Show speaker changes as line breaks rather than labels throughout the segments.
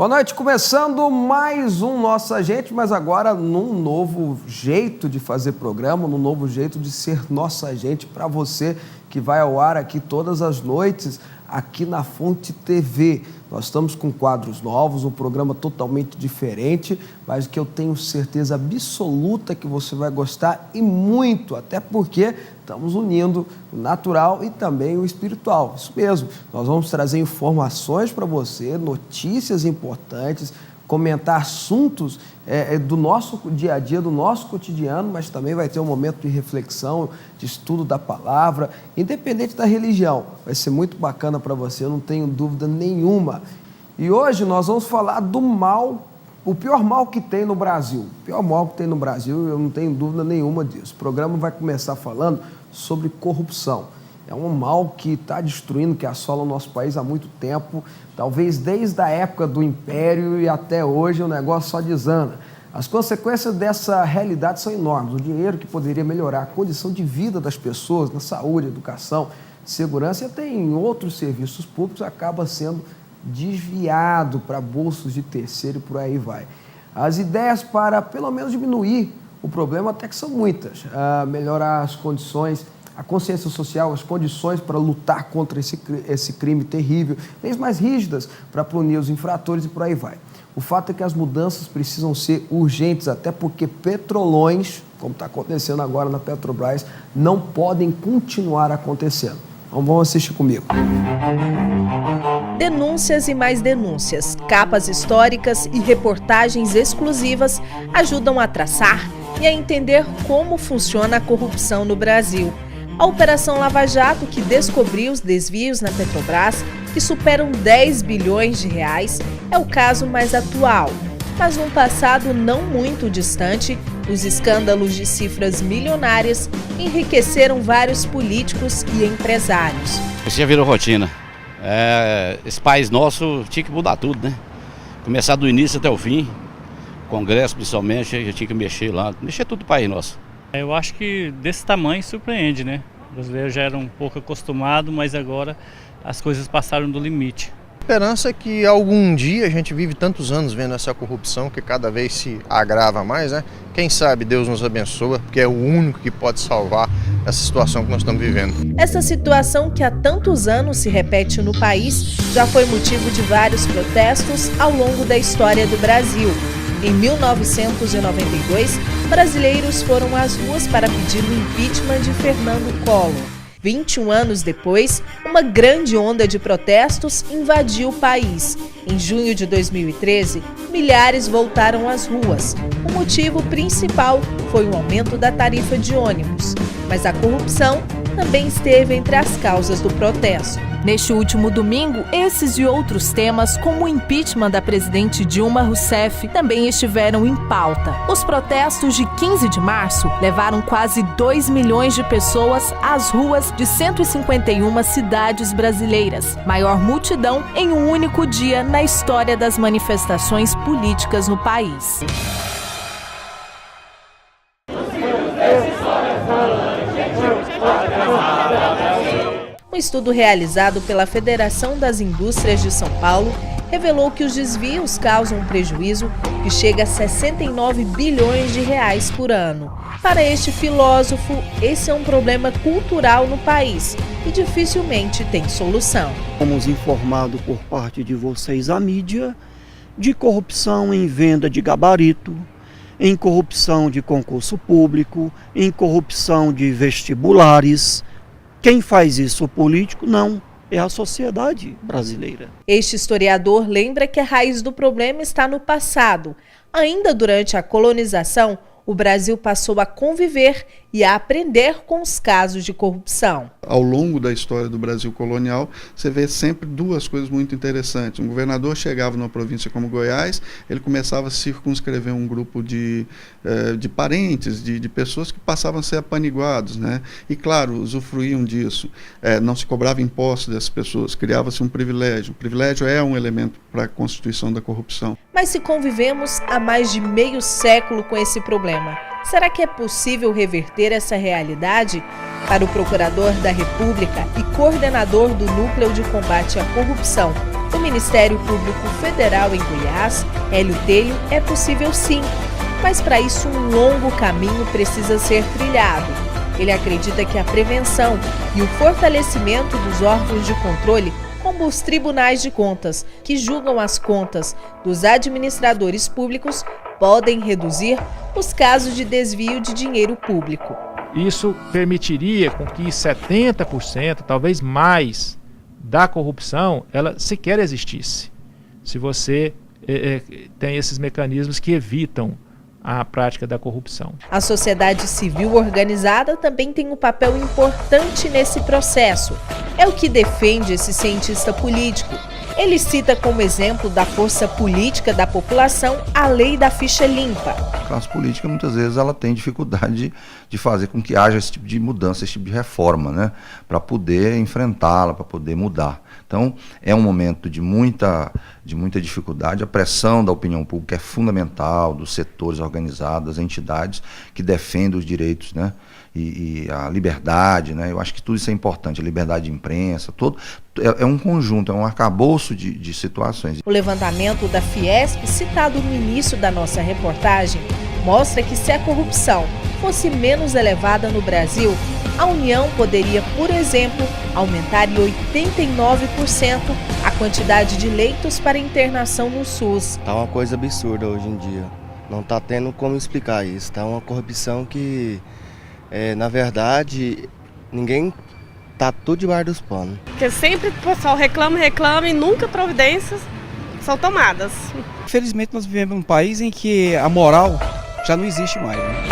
Boa noite, começando mais um Nossa Gente, mas agora num novo jeito de fazer programa, num novo jeito de ser Nossa Gente para você que vai ao ar aqui todas as noites, aqui na Fonte TV. Nós estamos com quadros novos, um programa totalmente diferente, mas que eu tenho certeza absoluta que você vai gostar e muito, até porque estamos unindo o natural e também o espiritual. Isso mesmo, nós vamos trazer informações para você, notícias importantes, comentar assuntos do nosso dia a dia, do nosso cotidiano, mas também vai ter um momento de reflexão, de estudo da palavra, independente da religião. Vai ser muito bacana para você, eu não tenho dúvida nenhuma. E hoje nós vamos falar do mal, o pior mal que tem no Brasil. O pior mal que tem no Brasil, eu não tenho dúvida nenhuma disso. O programa vai começar falando sobre corrupção. É um mal que está destruindo, que assola o nosso país há muito tempo, talvez desde a época do Império e até hoje o negócio só desanda. As consequências dessa realidade são enormes. O dinheiro que poderia melhorar a condição de vida das pessoas, na saúde, educação, segurança e até em outros serviços públicos acaba sendo desviado para bolsos de terceiro e por aí vai. As ideias para pelo menos diminuir o problema até que são muitas. Melhorar as condições, a consciência social, as condições para lutar contra esse crime terrível, leis mais rígidas para punir os infratores e por aí vai. O fato é que as mudanças precisam ser urgentes, até porque petrolões, como está acontecendo agora na Petrobras, não podem continuar acontecendo. Então vamos assistir comigo.
Denúncias e mais denúncias, capas históricas e reportagens exclusivas ajudam a traçar e a entender como funciona a corrupção no Brasil. A Operação Lava Jato, que descobriu os desvios na Petrobras, que superam 10 bilhões de reais, é o caso mais atual. Mas num passado não muito distante, os escândalos de cifras milionárias enriqueceram vários políticos e empresários.
Isso já virou rotina. Esse país nosso tinha que mudar tudo, né? Começar do início até o fim. Congresso, principalmente, já tinha que mexer tudo no país nosso.
Eu acho que desse tamanho surpreende, né? O brasileiro já era um pouco acostumado, mas agora as coisas passaram do limite.
A esperança é que algum dia, a gente vive tantos anos vendo essa corrupção que cada vez se agrava mais, né? Quem sabe Deus nos abençoa, porque é o único que pode salvar essa situação que nós estamos vivendo.
Essa situação que há tantos anos se repete no país já foi motivo de vários protestos ao longo da história do Brasil. Em 1992, brasileiros foram às ruas para pedir o impeachment de Fernando Collor. 21 anos depois, uma grande onda de protestos invadiu o país. Em junho de 2013, milhares voltaram às ruas. O motivo principal foi o aumento da tarifa de ônibus. Mas a corrupção também esteve entre as causas do protesto. Neste último domingo, esses e outros temas, como o impeachment da presidente Dilma Rousseff, também estiveram em pauta. Os protestos de 15 de março levaram quase 2 milhões de pessoas às ruas de 151 cidades brasileiras, maior multidão em um único dia na história das manifestações políticas no país. Um estudo realizado pela Federação das Indústrias de São Paulo revelou que os desvios causam um prejuízo que chega a 69 bilhões de reais por ano. Para este filósofo, esse é um problema cultural no país e dificilmente tem solução.
Fomos informados por parte de vocês, a mídia, de corrupção em venda de gabarito, em corrupção de concurso público, em corrupção de vestibulares. Quem faz isso? O político? Não, é a sociedade brasileira.
Este historiador lembra que a raiz do problema está no passado. Ainda durante a colonização, o Brasil passou a conviver e a aprender com os casos de corrupção.
Ao longo da história do Brasil colonial, você vê sempre duas coisas muito interessantes. Um governador chegava numa província como Goiás, ele começava a circunscrever um grupo de parentes, de pessoas que passavam a ser apaniguados, né? E, claro, usufruíam disso. Não se cobrava impostos dessas pessoas, criava-se um privilégio. O privilégio é um elemento para a constituição da corrupção.
Mas se convivemos há mais de meio século com esse problema, será que é possível reverter essa realidade? Para o Procurador da República e coordenador do Núcleo de Combate à Corrupção, O Ministério Público Federal em Goiás, Hélio Telho, é possível sim, mas para isso um longo caminho precisa ser trilhado. Ele acredita que a prevenção e o fortalecimento dos órgãos de controle, como os tribunais de contas, que julgam as contas dos administradores públicos, podem reduzir os casos de desvio de dinheiro público.
Isso permitiria com que 70%, talvez mais, da corrupção, ela sequer existisse. Se você tem esses mecanismos que evitam a prática da corrupção.
A sociedade civil organizada também tem um papel importante nesse processo. É o que defende esse cientista político. Ele cita como exemplo da força política da população a lei da ficha limpa.
A classe política, muitas vezes, ela tem dificuldade de fazer com que haja esse tipo de mudança, esse tipo de reforma, né? Para poder enfrentá-la, para poder mudar. Então, é um momento de muita dificuldade. A pressão da opinião pública é fundamental, dos setores organizados, das entidades que defendem os direitos, né? E a liberdade, né? Eu acho que tudo isso é importante, a liberdade de imprensa, é um conjunto, é um arcabouço de situações.
O levantamento da Fiesp, citado no início da nossa reportagem, mostra que se a corrupção fosse menos elevada no Brasil, a União poderia, por exemplo, aumentar em 89% a quantidade de leitos para internação no SUS.
Tá uma coisa absurda hoje em dia, não tá tendo como explicar isso, tá uma corrupção que... na verdade, ninguém tá tudo debaixo dos panos.
Porque sempre o pessoal reclama e nunca providências são tomadas.
Infelizmente nós vivemos num país em que a moral já não existe mais, né?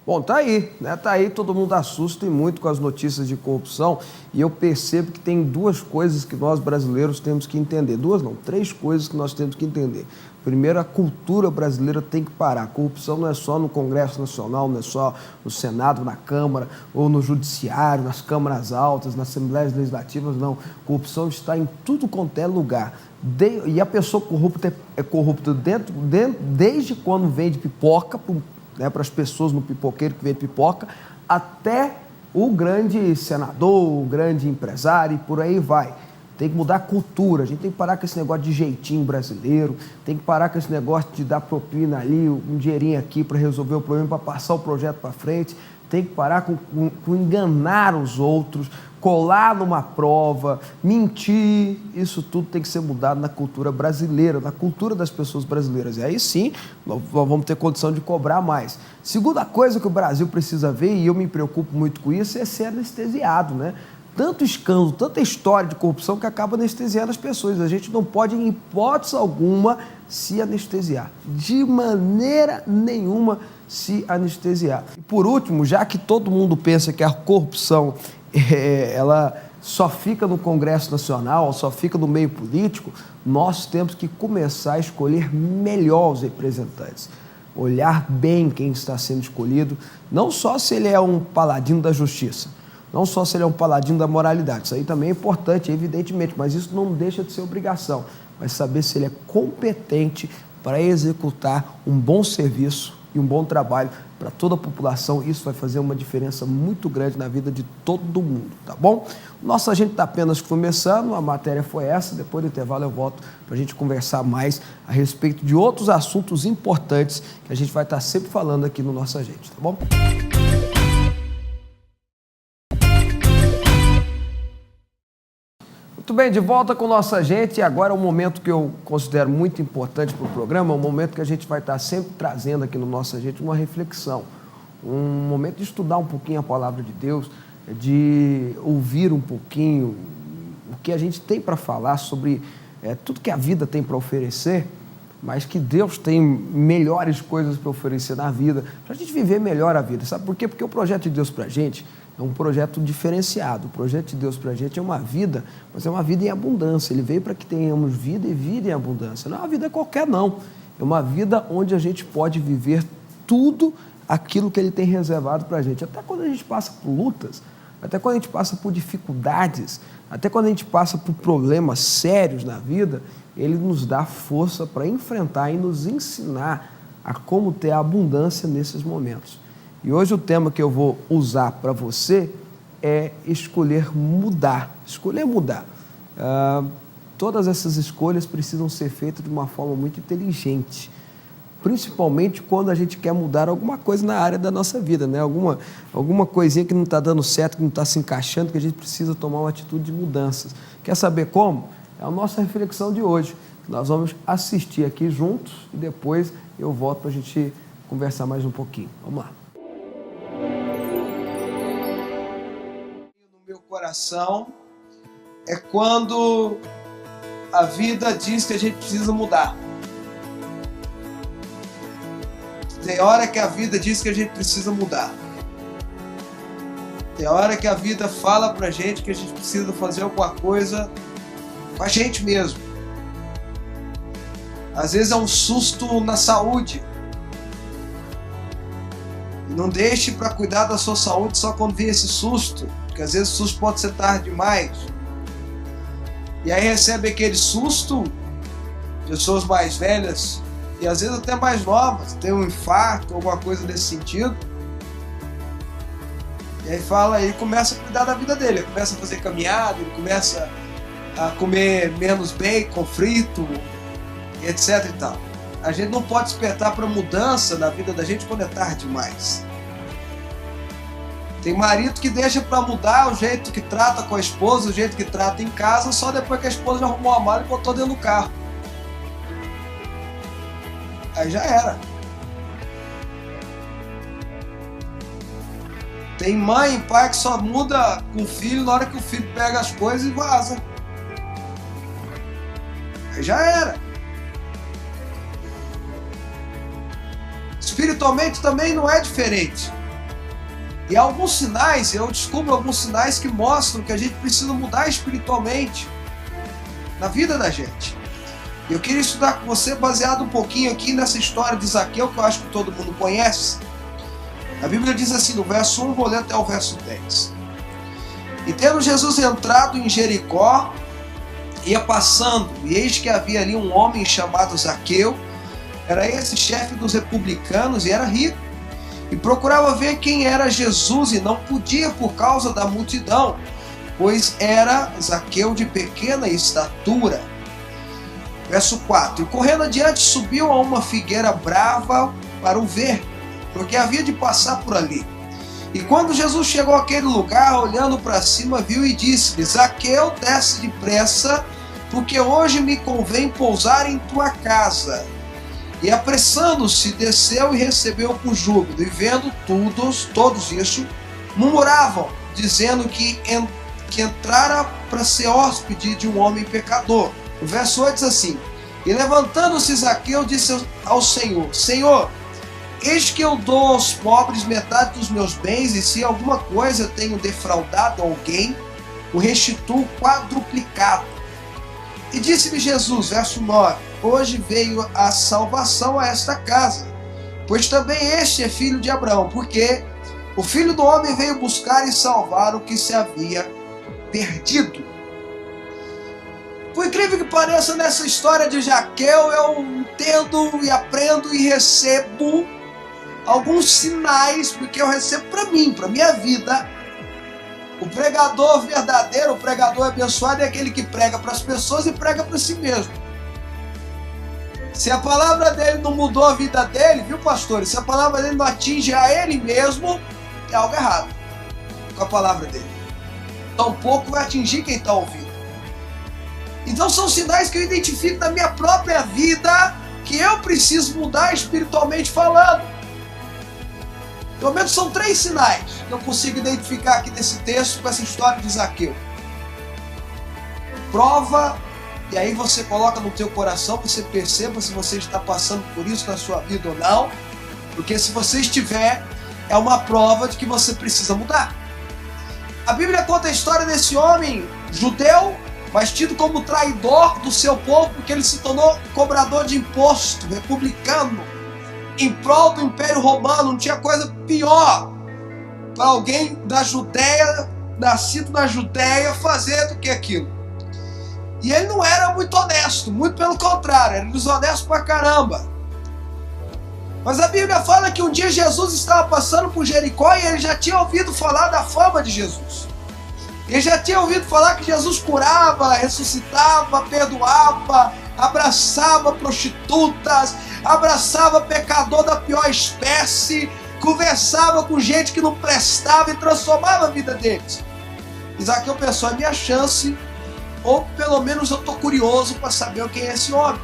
Bom, tá aí, né? Tá aí, todo mundo assusta e muito com as notícias de corrupção, e eu percebo que tem duas coisas que nós brasileiros temos que entender. Duas não, três coisas que nós temos que entender. Primeiro, a cultura brasileira tem que parar. A corrupção não é só no Congresso Nacional, não é só no Senado, na Câmara, ou no Judiciário, nas câmaras altas, nas Assembleias Legislativas, não. Corrupção está em tudo quanto é lugar. E a pessoa corrupta é corrupta desde quando vende pipoca para as pessoas no pipoqueiro que vende pipoca, até o grande senador, o grande empresário e por aí vai. Tem que mudar a cultura, a gente tem que parar com esse negócio de jeitinho brasileiro, tem que parar com esse negócio de dar propina ali, um dinheirinho aqui para resolver o problema, para passar o projeto para frente, tem que parar com enganar os outros, colar numa prova, mentir, isso tudo tem que ser mudado na cultura brasileira, na cultura das pessoas brasileiras. E aí sim, nós vamos ter condição de cobrar mais. Segunda coisa que o Brasil precisa ver, e eu me preocupo muito com isso, é ser anestesiado, né? Tanto escândalo, tanta história de corrupção que acaba anestesiando as pessoas. A gente não pode, em hipótese alguma, se anestesiar. De maneira nenhuma se anestesiar. E por último, já que todo mundo pensa que a corrupção ela só fica no Congresso Nacional, só fica no meio político, nós temos que começar a escolher melhor os representantes. Olhar bem quem está sendo escolhido, não só se ele é um paladino da justiça, não só se ele é um paladino da moralidade, isso aí também é importante, evidentemente, mas isso não deixa de ser obrigação, mas saber se ele é competente para executar um bom serviço e um bom trabalho para toda a população. Isso vai fazer uma diferença muito grande na vida de todo mundo, tá bom? Nossa gente está apenas começando, a matéria foi essa, depois do intervalo eu volto para a gente conversar mais a respeito de outros assuntos importantes que a gente vai estar sempre falando aqui no Nossa Gente, tá bom? Muito bem, de volta com Nossa Gente, e agora é um momento que eu considero muito importante para o programa, é um momento que a gente vai estar sempre trazendo aqui no Nossa Gente uma reflexão, um momento de estudar um pouquinho a Palavra de Deus, de ouvir um pouquinho o que a gente tem para falar sobre tudo que a vida tem para oferecer, mas que Deus tem melhores coisas para oferecer na vida, para a gente viver melhor a vida. Sabe por quê? Porque o projeto de Deus para a gente é um projeto diferenciado. O projeto de Deus para a gente é uma vida, mas é uma vida em abundância. Ele veio para que tenhamos vida e vida em abundância. Não é uma vida qualquer, não. É uma vida onde a gente pode viver tudo aquilo que Ele tem reservado para a gente. Até quando a gente passa por lutas, até quando a gente passa por dificuldades, até quando a gente passa por problemas sérios na vida, Ele nos dá força para enfrentar e nos ensinar a como ter abundância nesses momentos. E hoje o tema que eu vou usar para você é escolher mudar. Escolher mudar. Todas essas escolhas precisam ser feitas de uma forma muito inteligente, principalmente quando a gente quer mudar alguma coisa na área da nossa vida, né? Alguma coisinha que não está dando certo, que não está se encaixando, que a gente precisa tomar uma atitude de mudanças. Quer saber como? É a nossa reflexão de hoje. Nós vamos assistir aqui juntos e depois eu volto para a gente conversar mais um pouquinho. Vamos lá. No meu coração é quando a vida diz que a gente precisa mudar. Tem hora que a vida diz que a gente precisa mudar. Tem hora que a vida fala pra gente que a gente precisa fazer alguma coisa com a gente mesmo. Às vezes é um susto na saúde. Não deixe para cuidar da sua saúde só quando vier esse susto, porque às vezes o susto pode ser tarde demais. E aí recebe aquele susto, pessoas mais velhas e às vezes até mais novas, tem um infarto, alguma coisa desse sentido. E aí fala, ele começa a cuidar da vida dele, ele começa a fazer caminhada, ele começa a comer menos bacon, frito, etc e tal. A gente não pode despertar para mudança na vida da gente quando é tarde demais. Tem marido que deixa para mudar o jeito que trata com a esposa, o jeito que trata em casa, só depois que a esposa já arrumou a mala e botou dentro do carro. Aí já era. Tem mãe e pai que só muda com o filho na hora que o filho pega as coisas e vaza. Aí já era. Espiritualmente também não é diferente. E há alguns sinais, eu descubro alguns sinais que mostram que a gente precisa mudar espiritualmente na vida da gente. Eu queria estudar com você baseado um pouquinho aqui nessa história de Zaqueu, que eu acho que todo mundo conhece. A Bíblia diz assim, no verso 1, vou ler até o verso 10. E tendo Jesus entrado em Jericó, ia passando, e eis que havia ali um homem chamado Zaqueu, era esse chefe dos republicanos e era rico, e procurava ver quem era Jesus e não podia por causa da multidão, pois era Zaqueu de pequena estatura. Verso 4, e correndo adiante subiu a uma figueira brava para o ver, porque havia de passar por ali. E quando Jesus chegou àquele lugar, olhando para cima, viu e disse-lhe, Zaqueu, desce depressa, porque hoje me convém pousar em tua casa. E apressando-se, desceu e recebeu com júbilo. E vendo todos isso, murmuravam, dizendo que entrara para ser hóspede de um homem pecador. O verso 8 diz assim, e levantando-se Zaqueu, disse ao Senhor, Senhor, eis que eu dou aos pobres metade dos meus bens, e se alguma coisa tenho defraudado alguém, o restituo quadruplicado. E disse-lhe Jesus, verso 9, hoje veio a salvação a esta casa, pois também este é filho de Abraão, porque o Filho do Homem veio buscar e salvar o que se havia perdido. Por incrível que pareça, nessa história de Zaqueu, eu entendo e aprendo e recebo alguns sinais, porque eu recebo para mim, para minha vida. O pregador verdadeiro, o pregador abençoado é aquele que prega para as pessoas e prega para si mesmo. Se a palavra dele não mudou a vida dele, viu, pastor? Se a palavra dele não atinge a ele mesmo, é algo errado com a palavra dele. Tampouco vai atingir quem está ouvindo. Então são sinais que eu identifico na minha própria vida que eu preciso mudar espiritualmente falando. Pelo menos são 3 sinais que eu consigo identificar aqui nesse texto com essa história de Zaqueu. Prova, e aí você coloca no teu coração, você perceba se você está passando por isso na sua vida ou não, porque se você estiver, é uma prova de que você precisa mudar. A Bíblia conta a história desse homem judeu, mas tido como traidor do seu povo, porque ele se tornou cobrador de imposto, republicano, em prol do Império Romano. Não tinha coisa pior para alguém da Judéia nascido na Judéia, fazer do que aquilo. E ele não era muito honesto, muito pelo contrário, era desonesto pra caramba. Mas a Bíblia fala que um dia Jesus estava passando por Jericó e ele já tinha ouvido falar da fama de Jesus. Ele já tinha ouvido falar que Jesus curava, ressuscitava, perdoava, abraçava prostitutas, abraçava pecador da pior espécie, conversava com gente que não prestava e transformava a vida deles. E Zaqueu pensou, é minha chance, ou pelo menos eu estou curioso para saber quem é esse homem.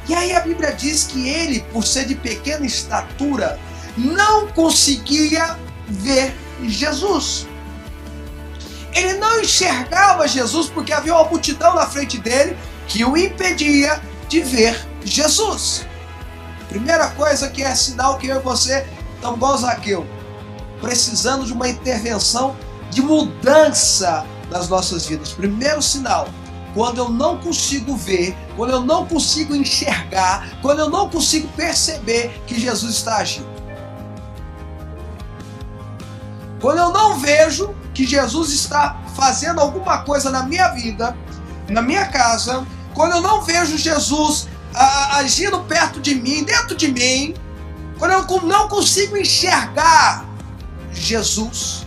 E aí a Bíblia diz que ele, por ser de pequena estatura, não conseguia ver Jesus. Ele não enxergava Jesus porque havia uma multidão na frente dele que o impedia de ver Jesus. Primeira coisa que é sinal que eu e você estamos igual Zaqueu, precisando de uma intervenção de mudança nas nossas vidas. Primeiro sinal, quando eu não consigo ver, quando eu não consigo enxergar, quando eu não consigo perceber que Jesus está agindo. Quando eu não vejo que Jesus está fazendo alguma coisa na minha vida, na minha casa, quando eu não vejo Jesus agindo perto de mim, dentro de mim, quando eu não consigo enxergar Jesus,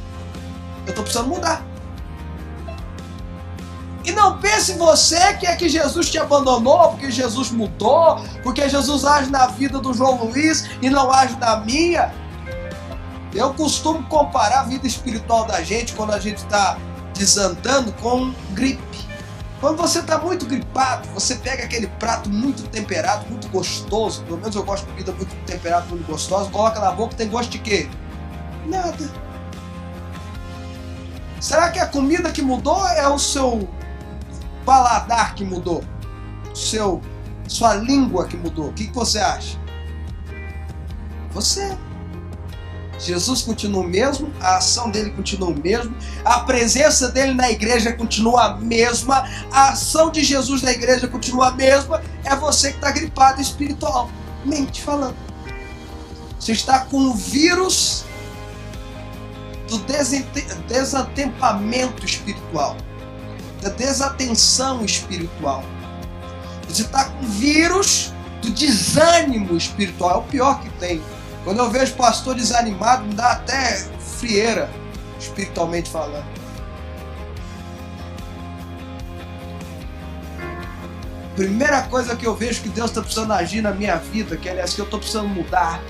eu estou precisando mudar. E não pense você que é que Jesus te abandonou, porque Jesus mudou, porque Jesus age na vida do João Luiz e não age na minha. Eu costumo comparar a vida espiritual da gente, quando a gente está desandando, com gripe. Quando você está muito gripado, você pega aquele prato muito temperado, muito gostoso, pelo menos eu gosto de comida muito temperada, muito gostosa, coloca na boca, tem gosto de quê? Nada. Será que a comida que mudou é o seu paladar que mudou? Sua língua que mudou? O que você acha? Você. Jesus continua o mesmo, a ação dele continua o mesmo, a presença dele na igreja continua a mesma, a ação de Jesus na igreja continua a mesma, é você que está gripado espiritualmente falando. Você está com o vírus do desatentamento espiritual, da desatenção espiritual. Você está com o vírus do desânimo espiritual, é o pior que tem. Quando eu vejo pastor desanimado, me dá até frieira, espiritualmente falando. Primeira coisa que eu vejo que Deus está precisando agir na minha vida, que aliás que eu estou precisando mudar,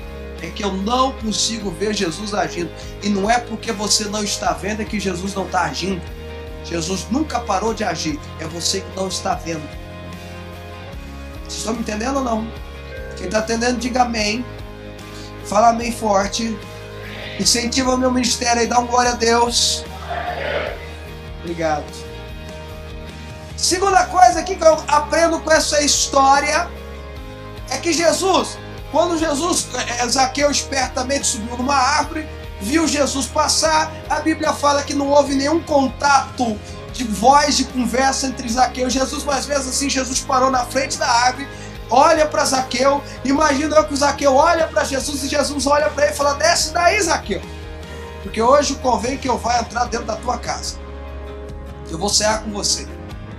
é que eu não consigo ver Jesus agindo. E não é porque você não está vendo, é que Jesus não está agindo. Jesus nunca parou de agir, é você que não está vendo. Vocês estão me entendendo ou não? Quem está entendendo, diga amém. Fala amém forte. Incentiva o meu ministério aí, dá um glória a Deus. Obrigado. Segunda coisa aqui que eu aprendo com essa história é que Jesus, quando Zaqueu espertamente subiu numa árvore, viu Jesus passar, a Bíblia fala que não houve nenhum contato de voz, de conversa entre Zaqueu e Jesus, mas mesmo assim Jesus parou na frente da árvore, olha para Zaqueu, imagina que o Zaqueu olha para Jesus e Jesus olha para ele e fala, desce daí, Zaqueu, porque hoje convém que eu vá entrar dentro da tua casa, eu vou cear com você,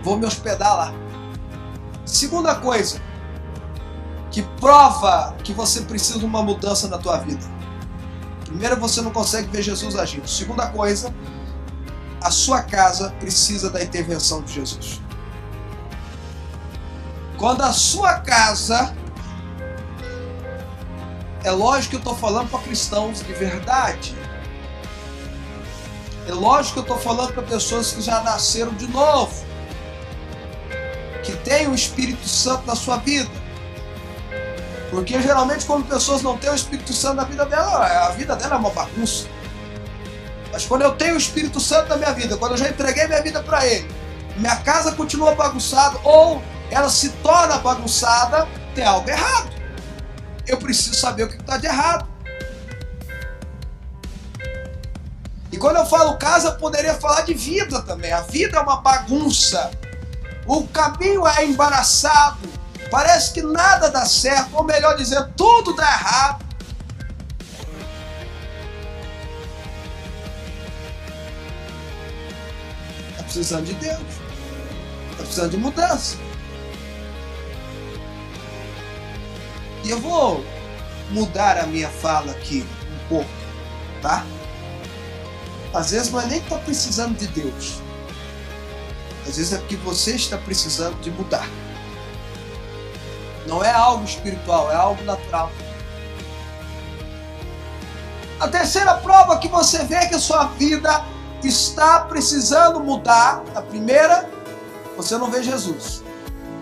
vou me hospedar lá. Segunda coisa que prova que você precisa de uma mudança na tua vida. Primeiro, você não consegue ver Jesus agindo. Segunda coisa, a sua casa precisa da intervenção de Jesus. Quando a sua casa, é lógico que eu estou falando para cristãos de verdade, é lógico que eu estou falando para pessoas que já nasceram de novo, que têm o Espírito Santo na sua vida, porque geralmente quando pessoas não têm o Espírito Santo na vida dela, a vida dela é uma bagunça. Mas quando eu tenho o Espírito Santo na minha vida, quando eu já entreguei minha vida para Ele, minha casa continua bagunçada ou ela se torna bagunçada, tem algo errado. Eu preciso saber o que está de errado. E quando eu falo casa, eu poderia falar de vida também. A vida é uma bagunça. O caminho é embaraçado. Parece que nada dá certo, ou melhor dizendo, tudo dá errado. precisando de Deus. Está precisando de mudança. E eu vou mudar a minha fala aqui um pouco, tá? Às vezes não é nem que está precisando de Deus. Às vezes é porque você está precisando de mudar. Não é algo espiritual, é algo natural. A terceira prova que você vê que a sua vida está precisando mudar. A primeira, você não vê Jesus.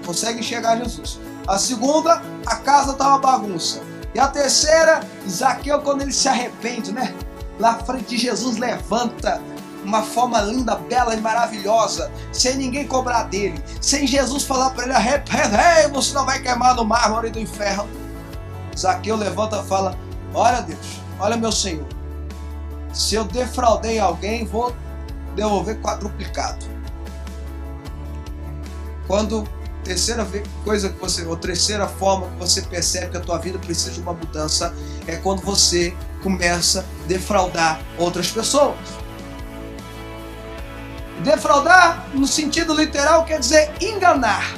Consegue enxergar Jesus. A segunda, a casa está uma bagunça. E a terceira, Zaqueu, quando ele se arrepende, né? Lá à frente de Jesus, levanta uma forma linda, bela e maravilhosa, sem ninguém cobrar dele, sem Jesus falar para ele: arrepende, você não vai queimar no mármore do inferno. Zaqueu levanta e fala: olha Deus, olha meu Senhor, se eu defraudei alguém, vou devolver quadruplicado. Quando terceira coisa que você, ou terceira forma que você percebe que a tua vida precisa de uma mudança, é quando você começa a defraudar outras pessoas. Defraudar, no sentido literal, quer dizer enganar.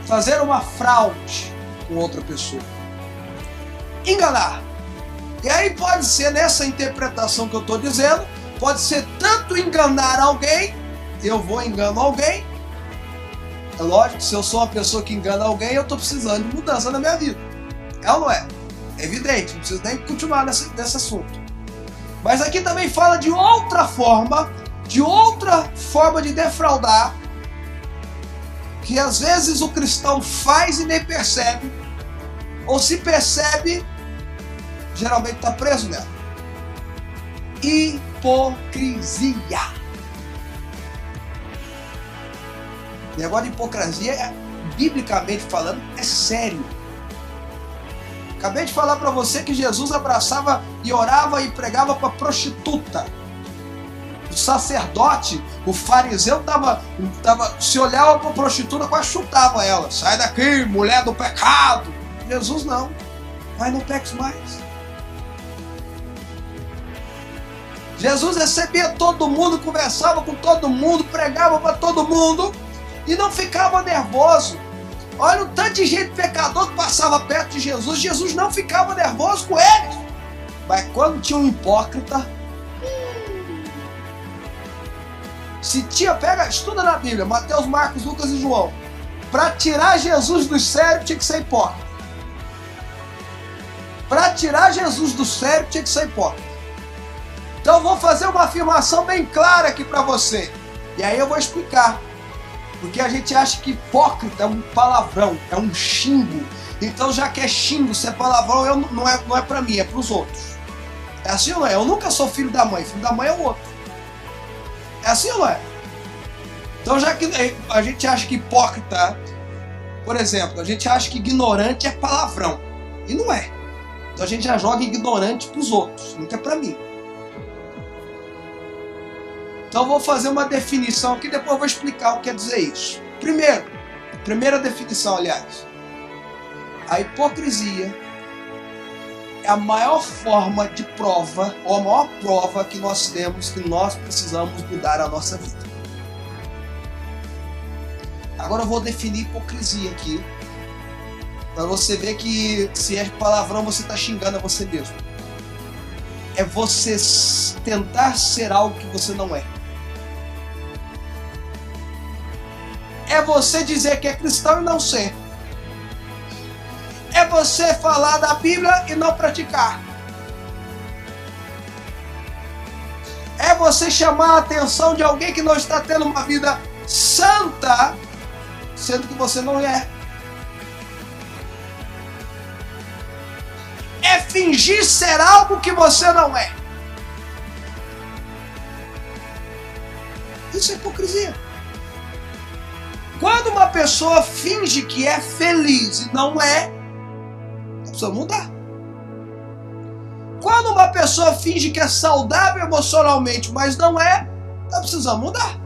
Fazer uma fraude com outra pessoa. Enganar. E aí pode ser, nessa interpretação que eu estou dizendo, pode ser tanto enganar alguém, eu vou engano alguém. É lógico, se eu sou uma pessoa que engana alguém, eu estou precisando de mudança na minha vida. É ou não é? É evidente, não preciso nem continuar nesse assunto. Mas aqui também fala de outra forma de defraudar, que às vezes o cristão faz e nem percebe, ou se percebe, geralmente está preso nela. Hipocrisia. O negócio de hipocrisia, biblicamente falando, é sério. Acabei de falar para você que Jesus abraçava e orava e pregava para prostituta. O sacerdote, o fariseu, se olhava para a prostituta, quase chutava ela. Sai daqui, mulher do pecado. Jesus não. Vai, não peques mais. Jesus recebia todo mundo, conversava com todo mundo, pregava para todo mundo e não ficava nervoso. Olha o tanto de gente pecador que passava perto de Jesus, Jesus não ficava nervoso com eles. Mas quando tinha um hipócrita, estuda na Bíblia, Mateus, Marcos, Lucas e João. Para tirar Jesus do sério tinha que ser hipócrita. Para tirar Jesus do sério tinha que ser hipócrita. Então eu vou fazer uma afirmação bem clara aqui para você. E aí eu vou explicar. Porque a gente acha que hipócrita é um palavrão, é um xingo. Então já que é xingo, se é palavrão, não é para mim, é para os outros. É assim ou não é? Eu nunca sou filho da mãe é o outro. É assim ou não é? Então já que a gente acha que hipócrita, por exemplo, a gente acha que ignorante é palavrão. E não é. Então a gente já joga ignorante para os outros, nunca é para mim. Então eu vou fazer uma definição aqui, depois eu vou explicar o que quer dizer isso. Primeira definição, aliás. A hipocrisia é a maior forma de prova, ou a maior prova que nós temos que nós precisamos mudar a nossa vida. Agora eu vou definir hipocrisia aqui, para você ver que se é palavrão você está xingando a você mesmo. É você tentar ser algo que você não é. É você dizer que é cristão e não ser. É você falar da Bíblia e não praticar. É você chamar a atenção de alguém que não está tendo uma vida santa, sendo que você não é. É fingir ser algo que você não é. Isso é hipocrisia. Quando uma pessoa finge que é feliz e não é, precisa mudar. Quando uma pessoa finge que é saudável emocionalmente, mas não é, está precisando mudar.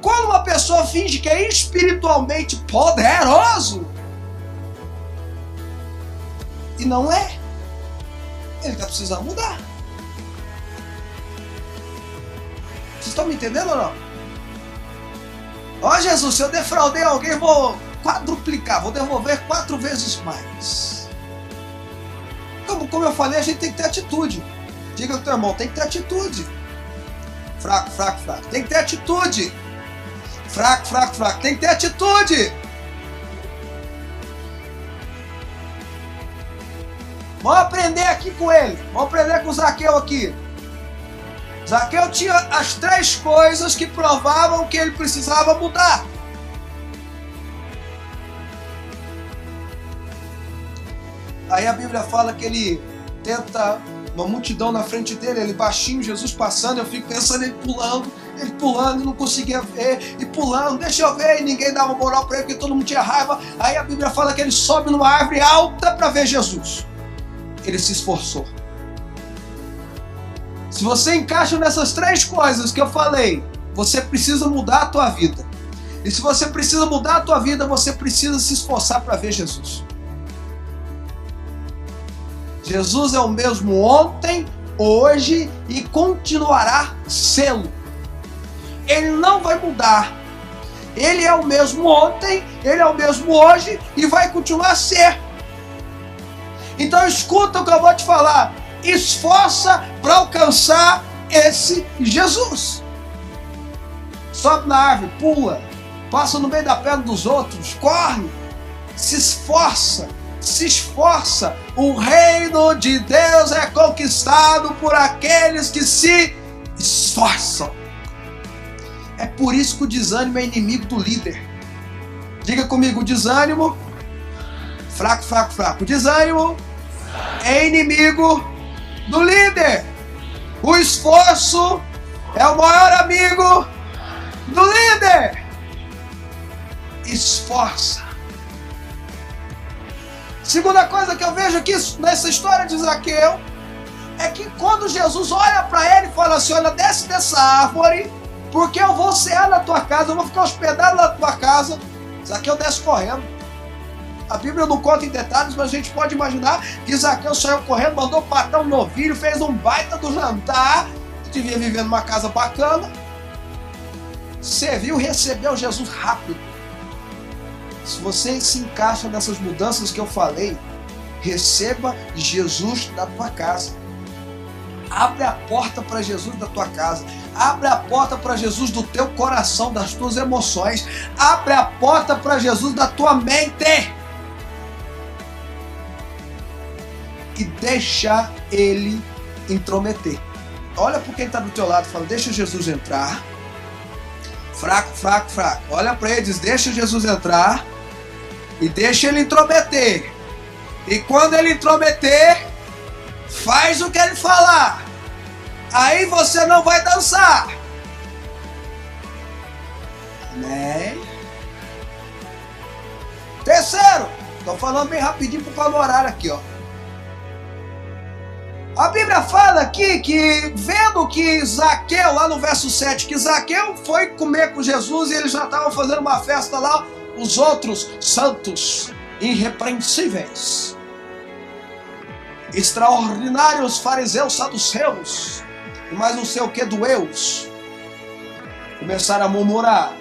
Quando uma pessoa finge que é espiritualmente poderoso e não é, ele está precisando mudar. Vocês estão me entendendo ou não? Ó Jesus, se eu defraudei alguém, vou quadruplicar, vou devolver 4 vezes mais. Como eu falei, a gente tem que ter atitude. Diga ao teu irmão, tem que ter atitude. Fraco, fraco, fraco. Tem que ter atitude. Fraco, fraco, fraco. Tem que ter atitude. Vamos aprender aqui com ele. Vamos aprender com o Zaqueu aqui. Zaqueu tinha as 3 coisas que provavam que ele precisava mudar. Aí a Bíblia fala que ele tenta uma multidão na frente dele, ele baixinho, Jesus passando, eu fico pensando ele pulando, não conseguia ver, e pulando, deixa eu ver, e ninguém dava moral para ele, porque todo mundo tinha raiva. Aí a Bíblia fala que ele sobe numa árvore alta para ver Jesus. Ele se esforçou. Se você encaixa nessas 3 coisas que eu falei, você precisa mudar a tua vida. E se você precisa mudar a tua vida, você precisa se esforçar para ver Jesus. Jesus é o mesmo ontem, hoje e continuará sendo. Ele não vai mudar. Ele é o mesmo ontem, ele é o mesmo hoje e vai continuar a ser. Então escuta o que eu vou te falar. Esforça para alcançar esse Jesus. Sobe na árvore, pula, passa no meio da perna dos outros, corre, se esforça. Se esforça. O reino de Deus é conquistado por aqueles que se esforçam. É por isso que o desânimo é inimigo do líder. Diga comigo, desânimo, fraco, fraco, fraco. O desânimo é inimigo do líder. O esforço é o maior amigo do líder. Esforça. Segunda coisa que eu vejo aqui nessa história de Zaqueu é que quando Jesus olha para ele e fala assim, olha, desce dessa árvore, porque eu vou cear na tua casa, eu vou ficar hospedado na tua casa. Zaqueu desce correndo. A Bíblia não conta em detalhes, mas a gente pode imaginar que Zaqueu saiu correndo, mandou matar um novilho, fez um baita do jantar, devia viver numa casa bacana, serviu, recebeu Jesus rápido. Se você se encaixa nessas mudanças que eu falei, receba Jesus na tua casa. Abre a porta para Jesus da tua casa. Abre a porta para Jesus do teu coração, das tuas emoções. Abre a porta para Jesus da tua mente. E deixa ele intrometer. Olha para quem está do teu lado e fala, deixa Jesus entrar. Fraco, fraco, fraco. Olha para ele e diz, deixa Jesus entrar. E deixa ele intrometer. E quando ele intrometer, faz o que ele falar. Aí você não vai dançar. Amém? Terceiro, estou falando bem rapidinho para o horário aqui, ó. A Bíblia fala aqui que, vendo que Zaqueu, lá no verso 7, que Zaqueu foi comer com Jesus e eles já estavam fazendo uma festa lá, os outros santos, irrepreensíveis, extraordinários fariseus, saduceus, e mais não sei o que do Eus, começaram a murmurar.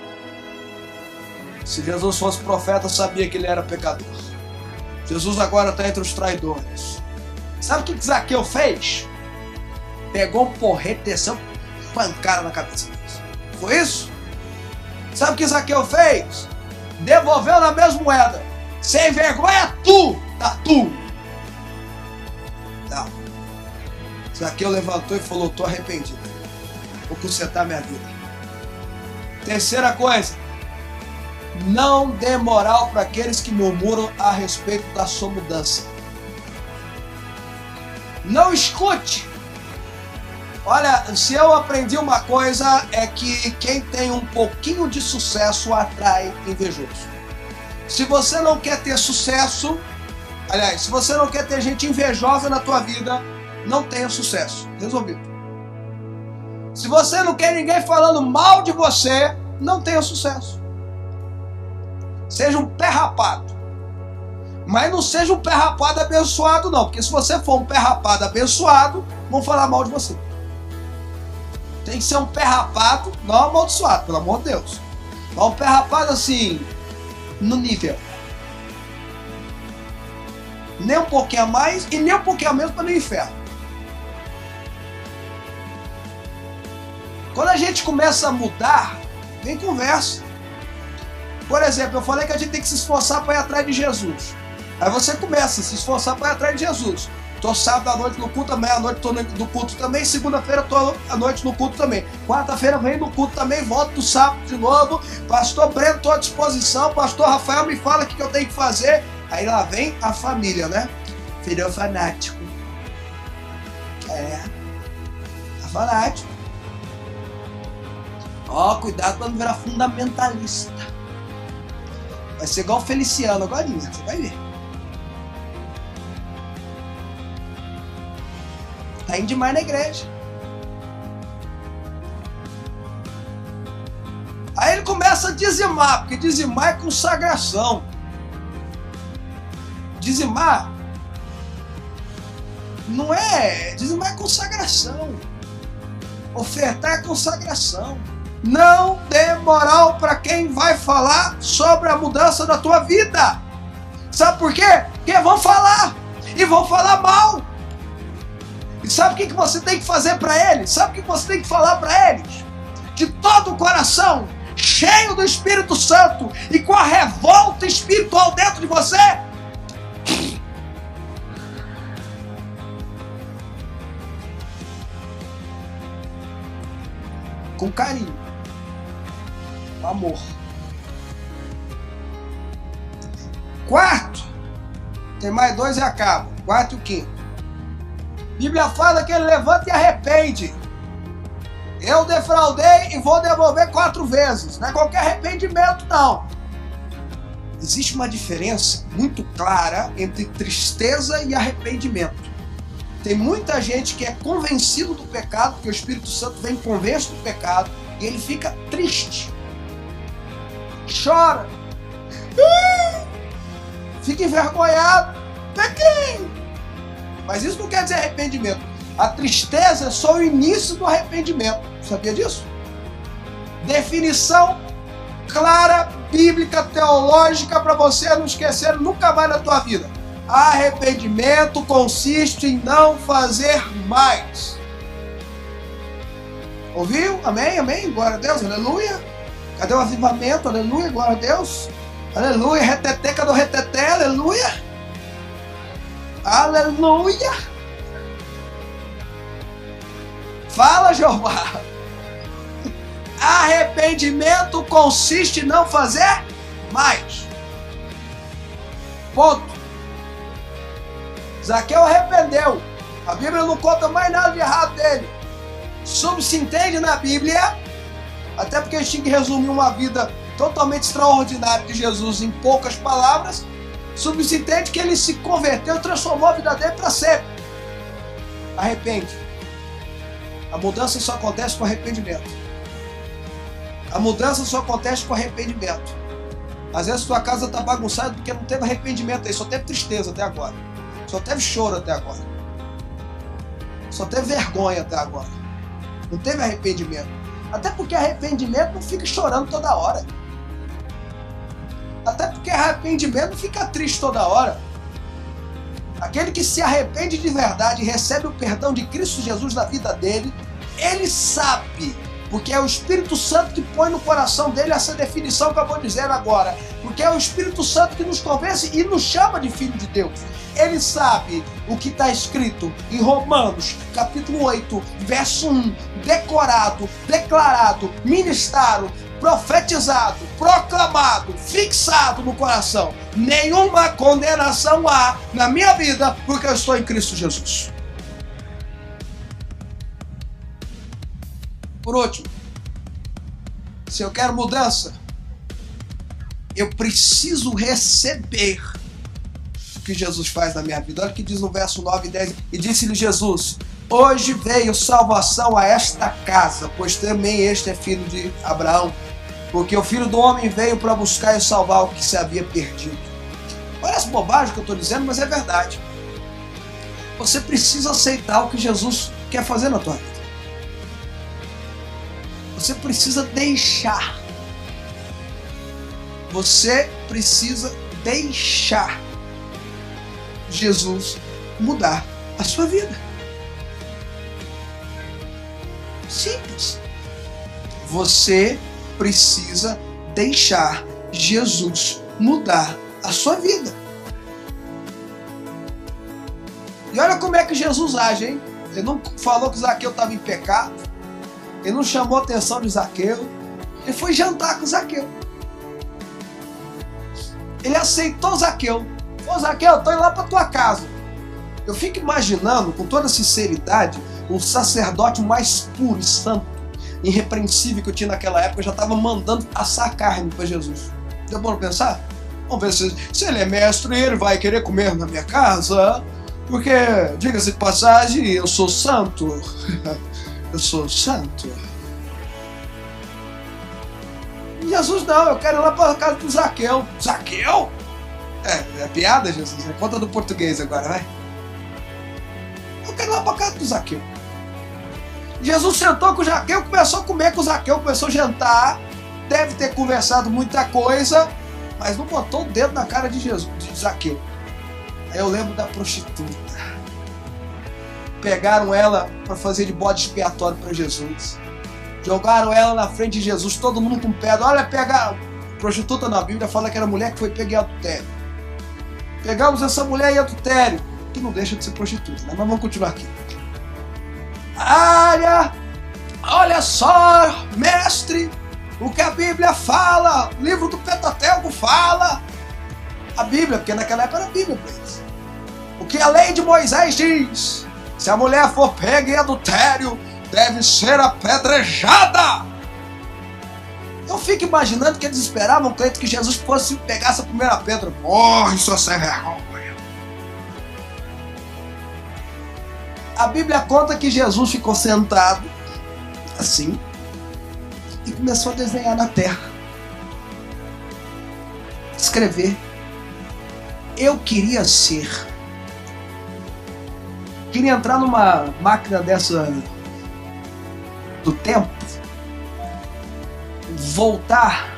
Se Jesus fosse profeta, sabia que ele era pecador. Jesus agora está entre os traidores. Sabe o que Zaqueu fez? Pegou um porrete, desceu, pancada na cabeça deles. Foi isso? Sabe o que Zaqueu fez? Devolveu na mesma moeda. Sem vergonha tu, tá tu. Não. Zaqueu levantou e falou, estou arrependido. Vou consertar minha vida. Terceira coisa. Não dê moral para aqueles que murmuram a respeito da sua mudança. Não escute. Olha, se eu aprendi uma coisa é que quem tem um pouquinho de sucesso atrai invejoso. Se você não quer ter sucesso, aliás, se você não quer ter gente invejosa na tua vida, não tenha sucesso. Resolvido. Se você não quer ninguém falando mal de você, não tenha sucesso. Seja um pé rapado. Mas não seja um pé rapado abençoado, não. Porque se você for um pé rapado abençoado, vão falar mal de você. Tem que ser um pé rapado, não amaldiçoado, pelo amor de Deus. Mas um pé rapado assim, no nível. Nem um pouquinho a mais e nem um pouquinho a menos para o inferno. Quando a gente começa a mudar, vem conversa. Por exemplo, eu falei que a gente tem que se esforçar para ir atrás de Jesus. Aí você começa a se esforçar para ir atrás de Jesus. Tô sábado à noite no culto, amanhã à noite tô no culto também, segunda-feira tô à noite no culto também. Quarta-feira venho no culto também, volto no sábado de novo. Pastor Breno, tô à disposição. Pastor Rafael me fala o que eu tenho que fazer. Aí lá vem a família, né? Filho fanático. É fanático. Ó, cuidado para não virar fundamentalista. Vai ser igual o Feliciano agora, você vai ver. Tá indo demais na igreja. Aí ele começa a dizimar, porque dizimar é consagração. Dizimar não é... Dizimar é consagração. Ofertar é consagração. Não dê moral para quem vai falar sobre a mudança da tua vida. Sabe por quê? Porque vão falar. E vão falar mal. E sabe o que você tem que fazer para eles? Sabe o que você tem que falar para eles? De todo o coração, cheio do Espírito Santo e com a revolta espiritual dentro de você. Com carinho. Com amor. Quarto. Tem mais dois e acaba. Quarto e o quinto. A Bíblia fala que ele levanta e arrepende. Eu defraudei e vou devolver 4 vezes. Não é qualquer arrependimento, não. Existe uma diferença muito clara entre tristeza e arrependimento. Tem muita gente que é convencido do pecado, porque o Espírito Santo vem e convence do pecado, e ele fica triste. Chora. Fica envergonhado. Pequei. Mas isso não quer dizer arrependimento. A tristeza é só o início do arrependimento. Sabia disso? Definição clara, bíblica, teológica, para você não esquecer nunca mais na tua vida. Arrependimento consiste em não fazer mais. Ouviu? Amém, amém. Glória a Deus, aleluia. Cadê o avivamento? Aleluia, glória a Deus. Aleluia, reteteca do reteté, aleluia. Aleluia! Fala, Jeová! Arrependimento consiste em não fazer mais. Ponto. Zaqueu arrependeu. A Bíblia não conta mais nada de errado dele. Subsentende na Bíblia, até porque a gente tinha que resumir uma vida totalmente extraordinária de Jesus em poucas palavras. Subsentende que ele se converteu e transformou a vida dele para sempre. Arrepende. A mudança só acontece com arrependimento. A mudança só acontece com arrependimento. Às vezes tua casa está bagunçada porque não teve arrependimento aí, só teve tristeza até agora. Só teve choro até agora. Só teve vergonha até agora. Não teve arrependimento. Até porque arrependimento não fica chorando toda hora. Até porque arrependimento não fica triste toda hora. Aquele que se arrepende de verdade e recebe o perdão de Cristo Jesus na vida dele, ele sabe, porque é o Espírito Santo que põe no coração dele essa definição que eu vou dizer agora, porque é o Espírito Santo que nos convence e nos chama de filho de Deus. Ele sabe o que está escrito em Romanos, capítulo 8, verso 1, decorado, declarado, ministrado, profetizado, proclamado, fixado no coração. Nenhuma condenação há na minha vida, porque eu estou em Cristo Jesus. Por último, se eu quero mudança, eu preciso receber o que Jesus faz na minha vida. Olha o que diz no verso 9 e 10. E disse-lhe Jesus: hoje veio salvação a esta casa, pois também este é filho de Abraão. Porque o Filho do Homem veio para buscar e salvar o que se havia perdido. Parece bobagem o que eu estou dizendo, mas é verdade. Você precisa aceitar o que Jesus quer fazer na tua vida. Você precisa deixar. Você precisa deixar Jesus mudar a sua vida. Simples. Você precisa deixar Jesus mudar a sua vida. E olha como é que Jesus age, hein? Ele não falou que Zaqueu estava em pecado. Ele não chamou a atenção de Zaqueu. Ele foi jantar com Zaqueu. Ele aceitou Zaqueu. Ô Zaqueu, eu tô indo lá pra tua casa. Eu fico imaginando, com toda sinceridade, o sacerdote mais puro e santo, irrepreensível que eu tinha naquela época, já estava mandando assar carne para Jesus. Deu bom pensar? Vamos ver se ele é mestre, ele vai querer comer na minha casa, porque, diga-se de passagem, eu sou santo. Eu sou santo. Jesus não, eu quero ir lá para a casa do Zaqueu. Zaqueu? É piada, Jesus? É conta do português agora, vai. Eu quero ir lá para a casa do Zaqueu. Jesus sentou com o Zaqueu, começou a comer com o Zaqueu, começou a jantar. Deve ter conversado muita coisa, mas não botou o dedo na cara de Jesus, de Zaqueu. Aí eu lembro da prostituta. Pegaram ela para fazer de bode expiatório para Jesus. Jogaram ela na frente de Jesus, todo mundo com pedra. Olha, pegaram. Prostituta na Bíblia fala que era mulher que foi pega em adultério. Pegamos essa mulher em adultério, que não deixa de ser prostituta, né? Mas vamos continuar aqui. Olha só, mestre, o que a Bíblia fala, o livro do Pentateuco fala. A Bíblia, porque naquela época era a Bíblia para eles. O que a lei de Moisés diz: se a mulher for pega em adultério, deve ser apedrejada. Eu fico imaginando que eles esperavam, Cleito, que Jesus fosse pegar essa primeira pedra. Morre, sua sem vergonha. A Bíblia conta que Jesus ficou sentado, assim, e começou a desenhar na terra. Escrever. Eu queria ser. Queria entrar numa máquina dessa do tempo, voltar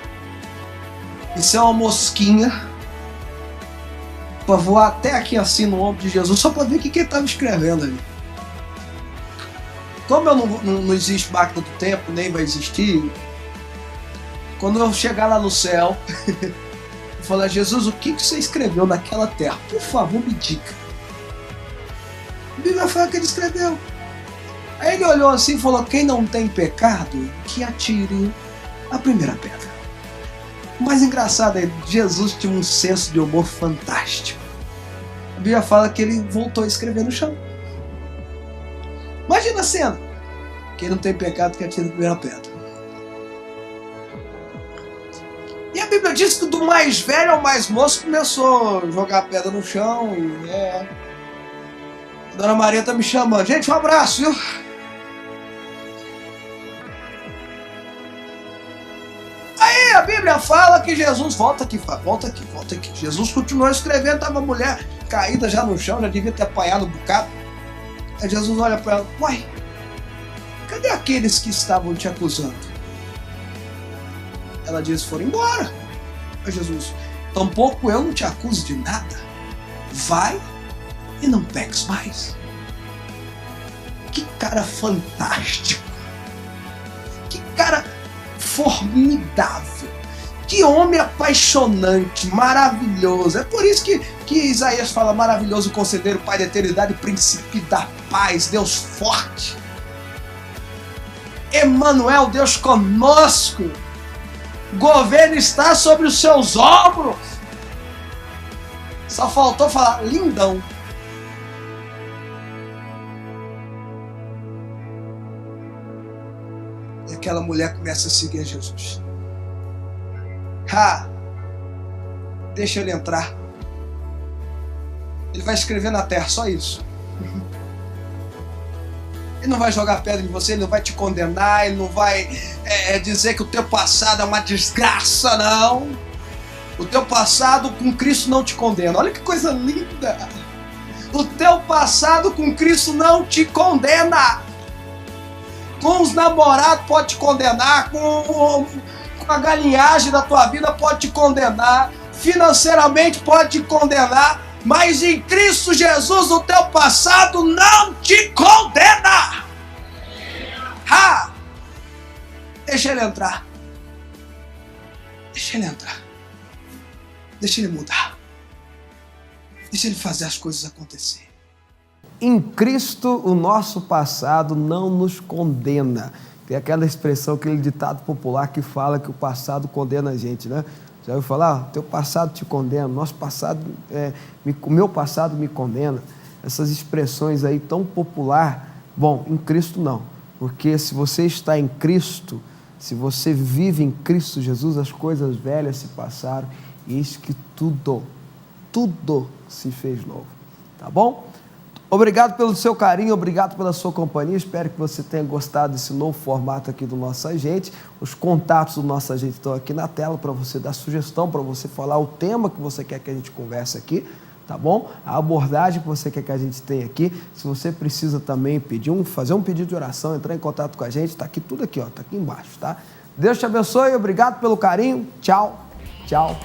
e ser uma mosquinha para voar até aqui assim no ombro de Jesus, só para ver o que ele estava escrevendo ali. Como não existe máquina do tempo, nem vai existir, quando eu chegar lá no céu, eu falar: Jesus, o que você escreveu naquela terra? Por favor, me diga. A Bíblia fala que ele escreveu. Aí ele olhou assim e falou: quem não tem pecado, que atire a primeira pedra. O mais engraçado é que Jesus tinha um senso de humor fantástico. A Bíblia fala que ele voltou a escrever no chão. Imagina a cena. Quem não tem pecado, que atire a primeira pedra. E a Bíblia diz que do mais velho ao mais moço começou a jogar a pedra no chão. E a Dona Maria tá me chamando. Gente, um abraço, viu? Aí a Bíblia fala que Jesus... Volta aqui. Jesus continuou escrevendo, tava a mulher caída já no chão, já devia ter apanhado um bocado. Aí Jesus olha para ela: uai, cadê aqueles que estavam te acusando? Ela diz: foram embora. Aí Jesus: tampouco eu não te acuso de nada. Vai e não peques mais. Que cara fantástico. Que cara formidável. Que homem apaixonante, maravilhoso. É por isso que Isaías fala: maravilhoso conselheiro, Pai da eternidade, príncipe da paz, Deus forte. Emmanuel, Deus conosco. O governo está sobre os seus ombros. Só faltou falar: lindão. E aquela mulher começa a seguir Jesus. Deixa ele entrar. Ele vai escrever na terra, só isso. Ele não vai jogar pedra em você, ele não vai te condenar, ele não vai dizer que o teu passado é uma desgraça, não. O teu passado com Cristo não te condena. Olha que coisa linda. O teu passado com Cristo não te condena.
com os namorados pode te condenar, com a galinhagem da tua vida pode te condenar, financeiramente pode te condenar, mas em Cristo Jesus o teu passado não te condena. Ha! Deixa ele entrar. Deixa ele entrar. Deixa ele mudar. Deixa ele fazer as coisas acontecerem.
Em Cristo, o nosso passado não nos condena. Tem aquela expressão, aquele ditado popular que fala que o passado condena a gente, né? Já ouviu falar? Teu passado te condena, nosso passado, o meu passado me condena. Essas expressões aí tão popular. Bom, em Cristo não. Porque se você está em Cristo, se você vive em Cristo Jesus, as coisas velhas se passaram e eis que tudo se fez novo. Tá bom? Obrigado pelo seu carinho, obrigado pela sua companhia. Espero que você tenha gostado desse novo formato aqui do Nossa Gente. Os contatos do Nossa Gente estão aqui na tela para você dar sugestão, para você falar o tema que você quer que a gente converse aqui, tá bom? A abordagem que você quer que a gente tenha aqui. Se você precisa também fazer um pedido de oração, entrar em contato com a gente, está aqui tudo aqui, ó, tá aqui embaixo, tá? Deus te abençoe, obrigado pelo carinho. Tchau, tchau.